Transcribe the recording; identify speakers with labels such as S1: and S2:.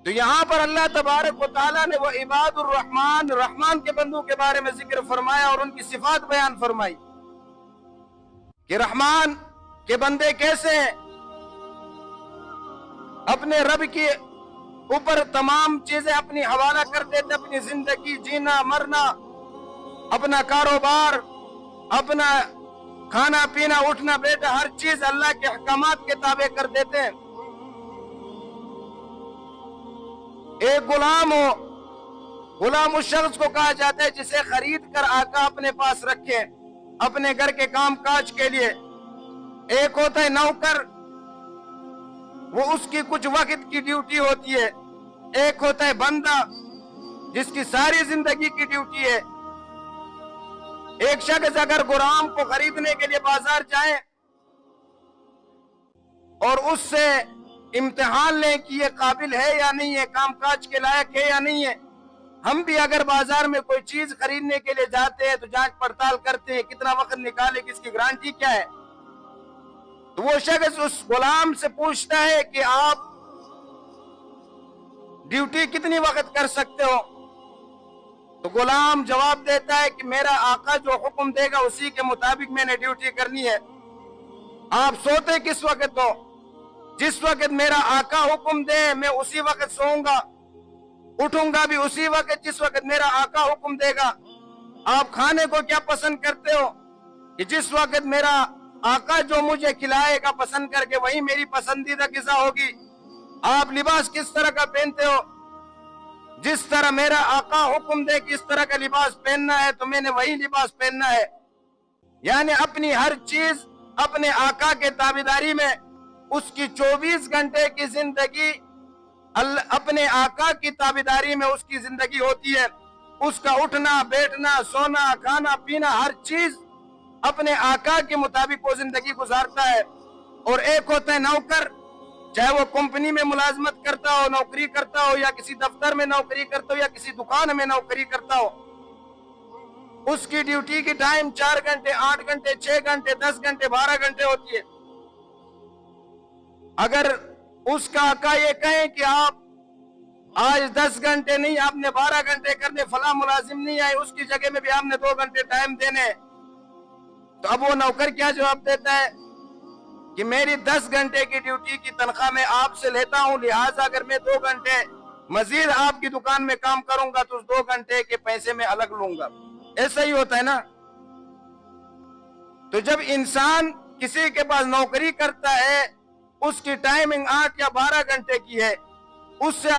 S1: تو یہاں پر اللہ تبارک و تعالیٰ نے وہ عباد الرحمن، رحمان کے بندوں کے بارے میں ذکر فرمایا اور ان کی صفات بیان فرمائی کہ رحمان کے بندے کیسے ہیں، اپنے رب کے اوپر تمام چیزیں اپنی حوالہ کر دیتے، اپنی زندگی، جینا مرنا، اپنا کاروبار، اپنا کھانا پینا اٹھنا بیٹھنا، ہر چیز اللہ کے احکامات کے تابع کر دیتے ہیں۔ ایک غلام ہو، غلام اس شخص کو کہا جاتا ہے جسے خرید کر آقا اپنے پاس رکھے اپنے گھر کے کام کاج کے لیے۔ ایک ہوتا ہے نوکر، وہ اس کی کچھ وقت کی ڈیوٹی ہوتی ہے۔ ایک ہوتا ہے بندہ جس کی ساری زندگی کی ڈیوٹی ہے۔ ایک شخص اگر غلام کو خریدنے کے لیے بازار جائے اور اس سے امتحان لیں کہ یہ قابل ہے یا نہیں ہے، کام کاج کے لائق ہے یا نہیں ہے۔ ہم بھی اگر بازار میں کوئی چیز خریدنے کے لیے جاتے ہیں تو جانچ پڑتال کرتے ہیں، کتنا وقت نکالے، کس کی گارنٹی کیا ہے۔ تو وہ شخص اس غلام سے پوچھتا ہے کہ آپ ڈیوٹی کتنی وقت کر سکتے ہو؟ تو غلام جواب دیتا ہے کہ میرا آقا جو حکم دے گا اسی کے مطابق میں نے ڈیوٹی کرنی ہے۔ آپ سوتے کس وقت ہو؟ جس وقت میرا آقا حکم دے میں اسی وقت سوؤں گا، اٹھوں گا بھی اسی وقت جس وقت میرا آقا حکم دے گا۔ آپ کھانے کو کیا پسند کرتے ہو؟ کہ جس وقت میرا آقا جو مجھے کھلائے گا پسند کر کے وہی میری پسندیدہ غذا ہوگی۔ آپ لباس کس طرح کا پہنتے ہو؟ جس طرح میرا آقا حکم دے کہ اس طرح کا لباس پہننا ہے تو میں نے وہی لباس پہننا ہے۔ یعنی اپنی ہر چیز اپنے آقا کے تابعداری میں، اس کی 24 گھنٹے کی زندگی اپنے آقا کی تابعداری میں اس کی زندگی ہوتی ہے۔ اس کا اٹھنا بیٹھنا سونا کھانا پینا ہر چیز اپنے آقا کے مطابق وہ زندگی گزارتا ہے۔ اور ایک ہوتا ہے نوکر، چاہے وہ کمپنی میں ملازمت کرتا ہو، نوکری کرتا ہو، یا کسی دفتر میں نوکری کرتا ہو، یا کسی دکان میں نوکری کرتا ہو، اس کی ڈیوٹی کی ٹائم 4 گھنٹے 8 گھنٹے 6 گھنٹے 10 گھنٹے 12 گھنٹے ہوتی ہے۔ اگر اس کا آقا یہ کہیں کہ آپ آج 10 گھنٹے نہیں آپ نے 12 گھنٹے کرنے، فلاں ملازم نہیں آئے اس کی جگہ میں بھی آپ نے 2 گھنٹے ٹائم دینے، تو اب وہ نوکر کیا جواب دیتا ہے کہ میری 10 گھنٹے کی ڈیوٹی کی تنخواہ میں آپ سے لیتا ہوں، لہٰذا اگر میں 2 گھنٹے مزید آپ کی دکان میں کام کروں گا تو اس 2 گھنٹے کے پیسے میں الگ لوں گا۔ ایسا ہی ہوتا ہے نا۔ تو جب انسان کسی کے پاس نوکری کرتا ہے، اس کی ٹائمنگ 8 یا 12 گھنٹے کی ہے، اس سے